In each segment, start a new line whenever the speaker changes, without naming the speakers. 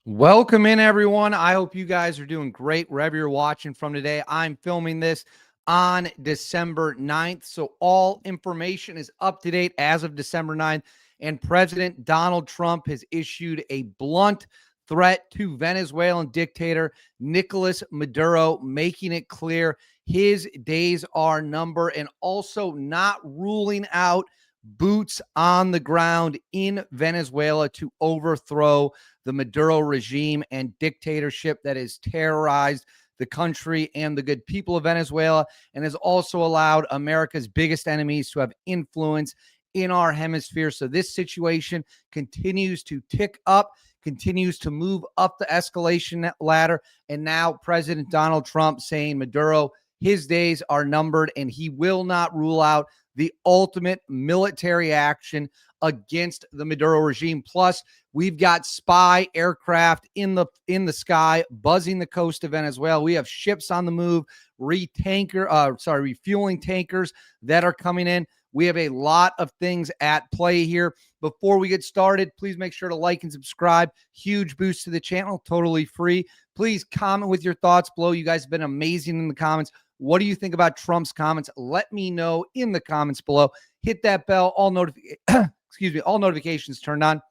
Welcome in, everyone. I hope you guys are doing great wherever you're watching from today. I'm filming this on December 9th, so all information is up to date as of December 9th, and President Donald Trump has issued a blunt threat to Venezuelan dictator Nicolás Maduro, making it clear his days are numbered and also not ruling out boots on the ground in Venezuela to overthrow the Maduro regime and dictatorship that has terrorized the country and the good people of Venezuela, and has also allowed America's biggest enemies to have influence in our hemisphere. So this situation continues to tick up, continues to move up the escalation ladder. And now President Donald Trump saying Maduro, his days are numbered and he will not rule out the ultimate military action against the Maduro regime. Plus, we've got spy aircraft in the sky buzzing the coast of Venezuela. We have ships on the move, refueling tankers that are coming in. We have a lot of things at play here. Before we get started, please make sure to like and subscribe. Huge boost to the channel, totally free. Please comment with your thoughts below. You guys have been amazing in the comments. What do you think about Trump's comments? Let me know in the comments below. Hit that bell, all notifications turned on.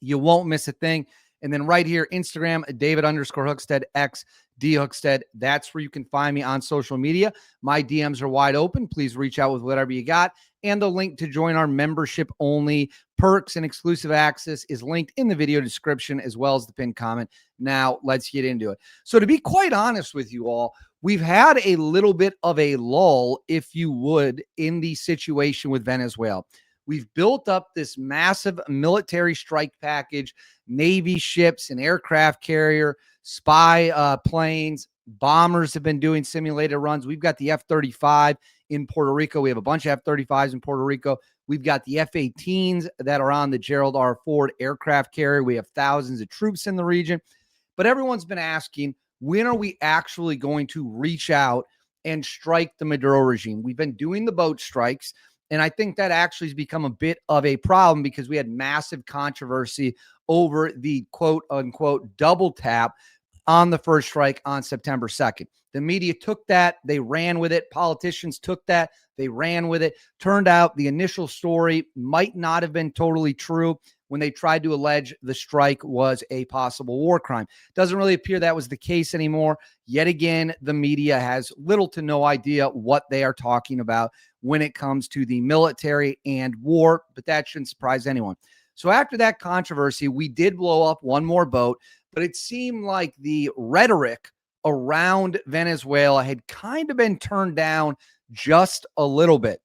You won't miss a thing. And then right here, Instagram, David_Hookstead, X, D Hookstead. That's where you can find me on social media. My DMs are wide open. Please reach out with whatever you got. And the link to join our membership only perks and exclusive access is linked in the video description as well as the pinned comment. Now, let's get into it. So to be quite honest with you all, we've had a little bit of a lull, if you would, in the situation with Venezuela. We've built up this massive military strike package, Navy ships, an aircraft carrier, spy planes, bombers have been doing simulated runs. We've got the F-35 in Puerto Rico. We have a bunch of F-35s in Puerto Rico. We've got the F-18s that are on the Gerald R. Ford aircraft carrier. We have thousands of troops in the region. But everyone's been asking, when are we actually going to reach out and strike the Maduro regime? We've been doing the boat strikes. And I think that actually has become a bit of a problem because we had massive controversy over the quote unquote double tap on the first strike on September 2nd. The media took that, they ran with it. Politicians took that, they ran with it. Turned out the initial story might not have been totally true when they tried to allege the strike was a possible war crime. Doesn't really appear that was the case anymore. Yet again, the media has little to no idea what they are talking about when it comes to the military and war, but that shouldn't surprise anyone. So after that controversy, we did blow up one more boat, but it seemed like the rhetoric around Venezuela had kind of been turned down just a little bit.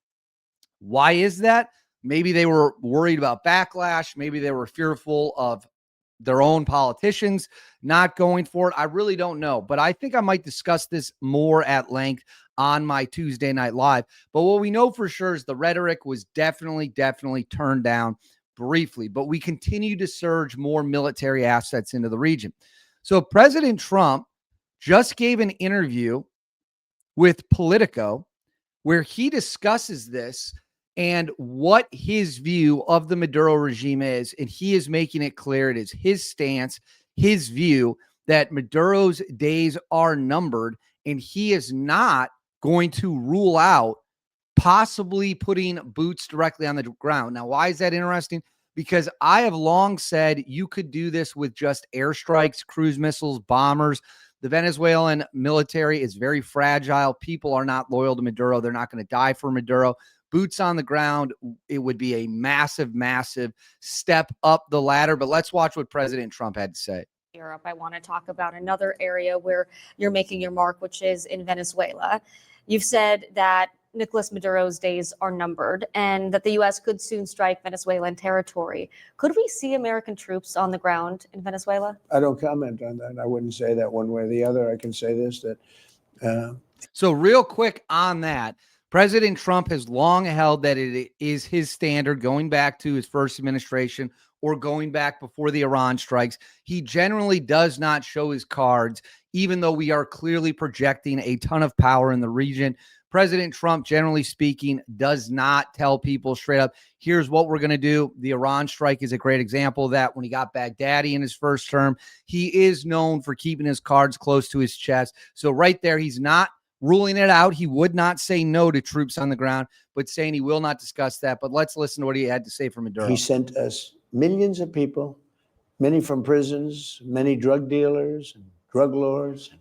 Why is that? Maybe they were worried about backlash. Maybe they were fearful of their own politicians not going for it. I really don't know, but I think I might discuss this more at length on my Tuesday Night Live. But what we know for sure is the rhetoric was definitely turned down briefly, but we continue to surge more military assets into the region. So President Trump just gave an interview with Politico where he discusses this and what his view of the Maduro regime is. And he is making it clear it is his stance, his view that Maduro's days are numbered, and he is not going to rule out possibly putting boots directly on the ground. Now, why is that interesting? Because I have long said you could do this with just airstrikes, cruise missiles, bombers. The Venezuelan military is very fragile. People are not loyal to Maduro. They're not going to die for Maduro. Boots on the ground, it would be a massive step up the ladder. But let's watch what President Trump had to say.
Europe, I want to talk about another area where you're making your mark, which is in Venezuela. You've said that Nicolás Maduro's days are numbered and that the U.S. could soon strike Venezuelan territory. Could we see American troops on the ground in Venezuela?
I don't comment on that. I wouldn't say that one way or the other. I can say this, that.
So real quick on that, President Trump has long held that it is his standard going back to his first administration or going back before the Iran strikes. He generally does not show his cards, even though we are clearly projecting a ton of power in the region. President Trump, generally speaking, does not tell people straight up, here's what we're going to do. The Iran strike is a great example of that. When he got Baghdadi in his first term, he is known for keeping his cards close to his chest. So right there, he's not ruling it out. He would not say no to troops on the ground, but saying he will not discuss that. But let's listen to what he had to say for Maduro.
He sent us millions of people, many from prisons, many drug dealers and drug lords,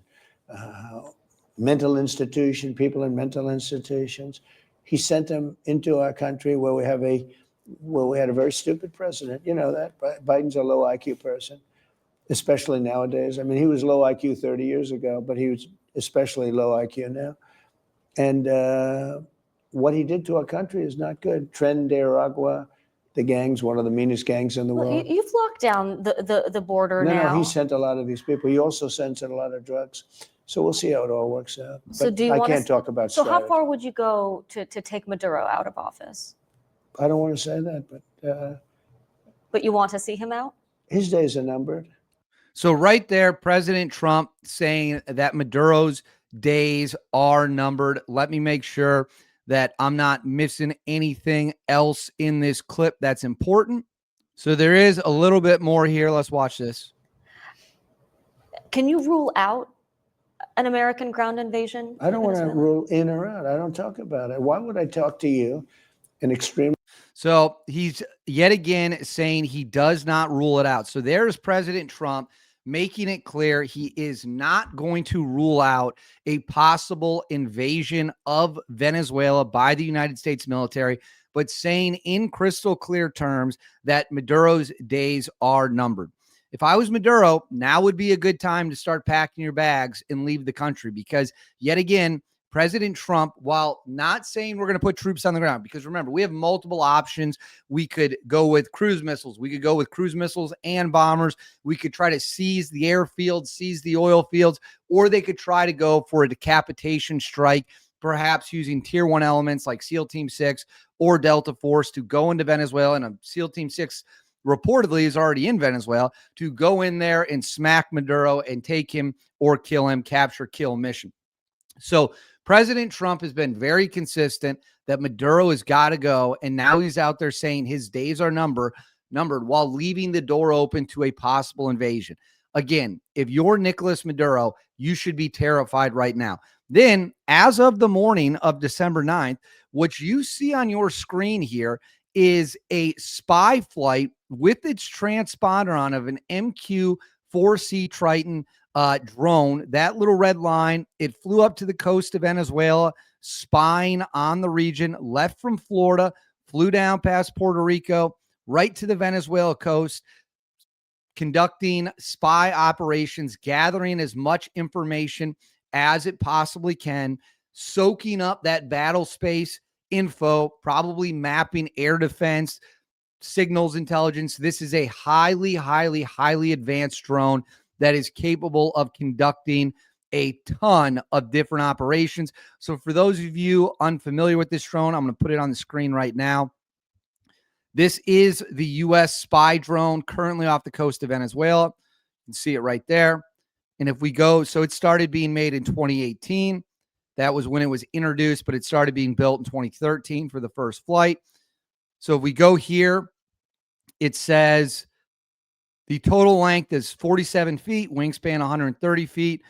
mental institution, people in mental institutions. He sent them into our country where we had a very stupid president. You know that Biden's a low IQ person, especially nowadays. I mean, he was low IQ 30 years ago, but he was especially low IQ now. And what he did to our country is not good. Tren de Aragua, the gangs, one of the meanest gangs in the world.
You've locked down the border now.
No, he sent a lot of these people. He also sends in a lot of drugs. So we'll see how it all works out.
So
But I can't talk about
So
strategy.
how far would you go to take Maduro out of office?
I don't want to say that,
But you want to see him out?
his days are numbered.
So right there, President Trump saying that Maduro's days are numbered. Let me make sure that I'm not missing anything else in this clip that's important. So there is a little bit more here. Let's watch this.
Can you rule out an American ground invasion?
I don't want to rule in or out. I don't talk about it. Why would I talk to you, an extreme?
So he's yet again saying he does not rule it out. So there's President Trump making it clear he is not going to rule out a possible invasion of Venezuela by the United States military, but saying in crystal clear terms that Maduro's days are numbered. If I was Maduro, now would be a good time to start packing your bags and leave the country, because yet again, President Trump, while not saying we're going to put troops on the ground, because remember, we have multiple options. We could go with cruise missiles. We could go with cruise missiles and bombers. We could try to seize the airfields, seize the oil fields, or they could try to go for a decapitation strike, perhaps using tier 1 elements like SEAL Team 6 or Delta Force to go into Venezuela. And a SEAL Team 6 reportedly is already in Venezuela to go in there and smack Maduro and take him or kill him, capture, kill mission. So President Trump has been very consistent that Maduro has got to go. And now he's out there saying his days are numbered while leaving the door open to a possible invasion. Again, if you're Nicolás Maduro, you should be terrified right now. Then, as of the morning of December 9th, what you see on your screen here is a spy flight with its transponder on of an MQ-4C Triton drone. That little red line, it flew up to the coast of Venezuela, spying on the region, left from Florida, flew down past Puerto Rico, right to the Venezuela coast, conducting spy operations, gathering as much information as it possibly can, soaking up that battle space info, probably mapping air defense, signals intelligence. This is a highly, highly, highly advanced drone that is capable of conducting a ton of different operations. So for those of you unfamiliar with this drone, I'm going to put it on the screen right now. This is the U.S. spy drone currently off the coast of Venezuela. You can see it right there. And if we go, so it started being made in 2018. That was when it was introduced, but it started being built in 2013 for the first flight. So if we go here, it says the total length is 47 feet, wingspan 130 feet.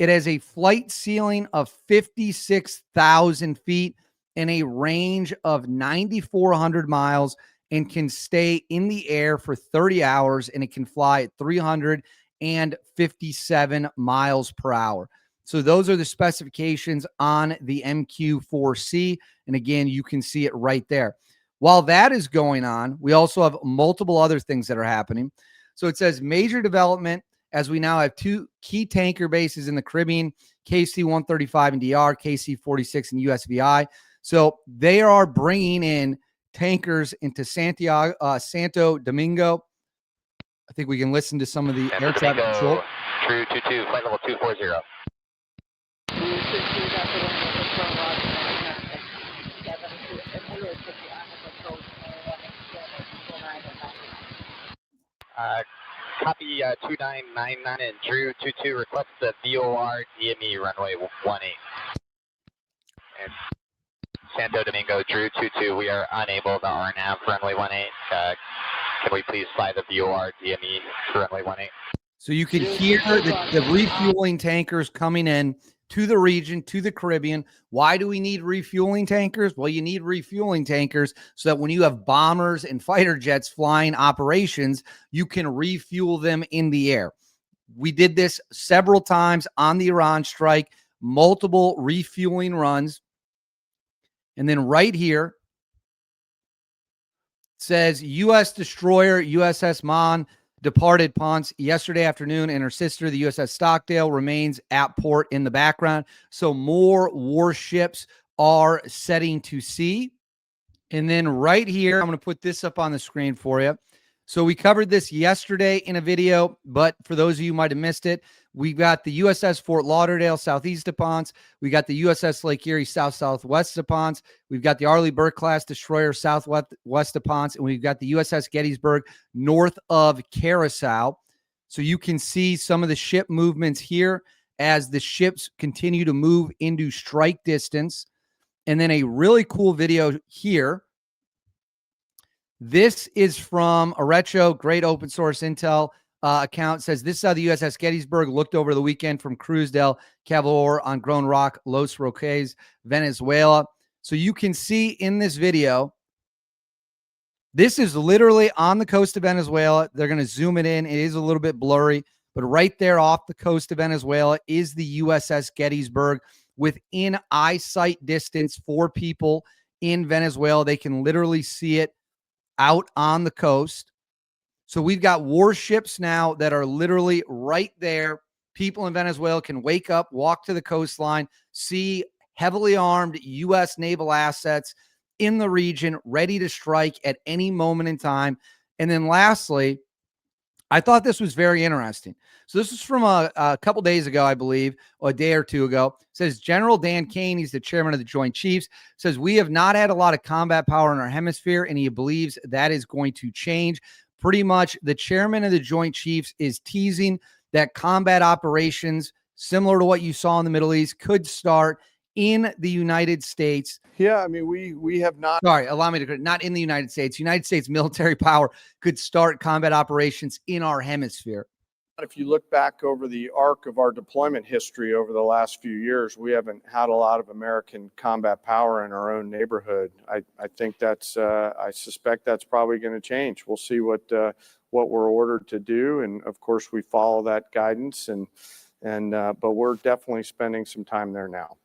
It has a flight ceiling of 56,000 feet and a range of 9,400 miles, and can stay in the air for 30 hours, and it can fly at 357 miles per hour. So those are the specifications on the MQ-4C. And again, you can see it right there. While that is going on, we also have multiple other things that are happening. So it says major development, as we now have 2 key tanker bases in the Caribbean, KC-135 in DR, KC-46 in USVI. So they are bringing in tankers into Santo Domingo. I think we can listen to some of the air traffic control.
True 22, flight level 240. Copy 2999 and Drew 22 request the VOR DME runway 18. And Santo Domingo, Drew 22. We are unable to RNAV for runway 18. Can we please fly the VOR DME for runway 18?
So you can hear the refueling tankers coming in to the region, to the Caribbean. Why do we need refueling tankers? Well, you need refueling tankers so that when you have bombers and fighter jets flying operations, you can refuel them in the air. We did this several times on the Iran strike, multiple refueling runs. And then right here says U.S. destroyer USS Mon departed Ponce yesterday afternoon, and her sister, the USS Stockdale, remains at port in the background. So more warships are setting to sea. And then right here, I'm going to put this up on the screen for you. So we covered this yesterday in a video, but for those of you who might have missed it, we got the USS Fort Lauderdale southeast of Ponce. We got the USS Lake Erie southwest of Ponce. We've got the Arleigh Burke class destroyer southwest of Ponce, and we've got the USS Gettysburg north of Curacao. So you can see some of the ship movements here as the ships continue to move into strike distance. And then a really cool video here. This is from Arecho, great open source intel account. Says this is how the USS Gettysburg looked over the weekend from Cruz del Calor on Grown Rock, Los Roques, Venezuela. So you can see in this video, this is literally on the coast of Venezuela. They're going to zoom it in. It is a little bit blurry, but right there off the coast of Venezuela is the USS Gettysburg within eyesight distance for people in Venezuela. They can literally see it out on the coast. So we've got warships now that are literally right there. People in Venezuela can wake up, walk to the coastline, see heavily armed U.S. naval assets in the region, ready to strike at any moment in time. And then lastly, I thought this was very interesting. So this is from a couple days ago, I believe, or a day or two ago. It says General Dan Caine, he's the chairman of the Joint Chiefs, says we have not had a lot of combat power in our hemisphere, and he believes that is going to change. Pretty much the chairman of the Joint Chiefs is teasing that combat operations, similar to what you saw in the Middle East, could start in the United States.
Yeah, I mean, we have not.
Sorry, allow me to, not in the United States. United States military power could start combat operations in our hemisphere.
If you look back over the arc of our deployment history over the last few years, we haven't had a lot of American combat power in our own neighborhood. I think that's, I suspect that's probably going to change. We'll see what we're ordered to do. And of course, we follow that guidance but we're definitely spending some time there now.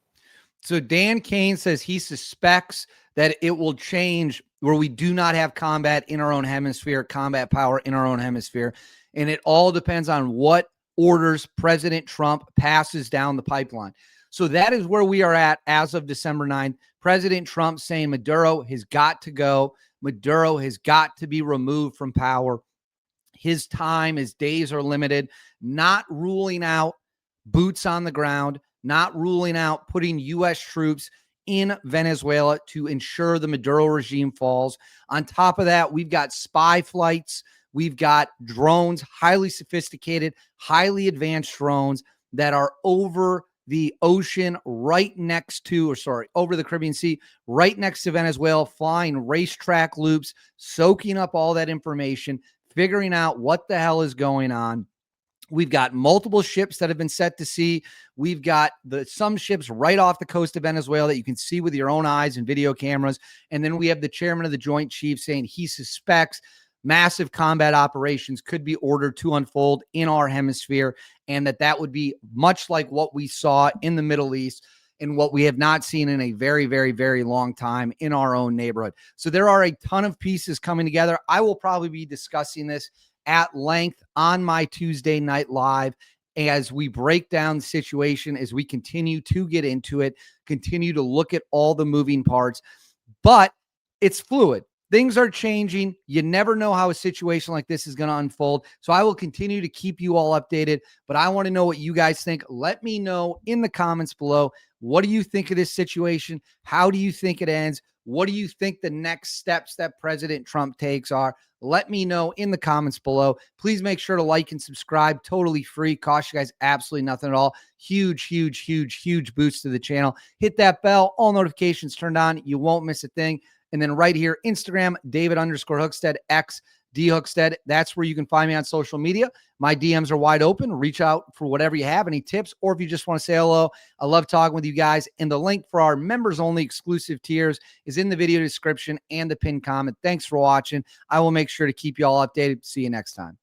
So Dan Caine says he suspects that it will change where we do not have combat in our own hemisphere, combat power in our own hemisphere. And it all depends on what orders President Trump passes down the pipeline. So that is where we are at as of December 9th. President Trump saying Maduro has got to go. Maduro has got to be removed from power. His time, his days are limited, not ruling out boots on the ground, not ruling out putting U.S. troops in Venezuela to ensure the Maduro regime falls. On top of that, we've got spy flights. We've got drones, highly sophisticated, highly advanced drones that are over the ocean right next to, over the Caribbean Sea, right next to Venezuela, flying racetrack loops, soaking up all that information, figuring out what the hell is going on. We've got multiple ships that have been set to sea. We've got some ships right off the coast of Venezuela that you can see with your own eyes and video cameras. And then we have the chairman of the Joint Chiefs saying he suspects massive combat operations could be ordered to unfold in our hemisphere, and that would be much like what we saw in the Middle East and what we have not seen in a very, very, very long time in our own neighborhood. So there are a ton of pieces coming together. I will probably be discussing this at length on my Tuesday night live as we break down the situation, as we continue to get into it, continue to look at all the moving parts. But it's fluid. Things are changing. You never know how a situation like this is going to unfold. So I will continue to keep you all updated, but I want to know what you guys think. Let me know in the comments below. What do you think of this situation? How do you think it ends? What do you think the next steps that President Trump takes are? Let me know in the comments below. Please make sure to like and subscribe. Totally free. Cost you guys absolutely nothing at all. Huge boost to the channel. Hit that bell. All notifications turned on. You won't miss a thing. And then right here, Instagram, David_Hookstead, X, Hookstead. That's where you can find me on social media. My DMs are wide open. Reach out for whatever you have, any tips, or if you just want to say hello. I love talking with you guys. And the link for our members-only exclusive tiers is in the video description and the pinned comment. Thanks for watching. I will make sure to keep you all updated. See you next time.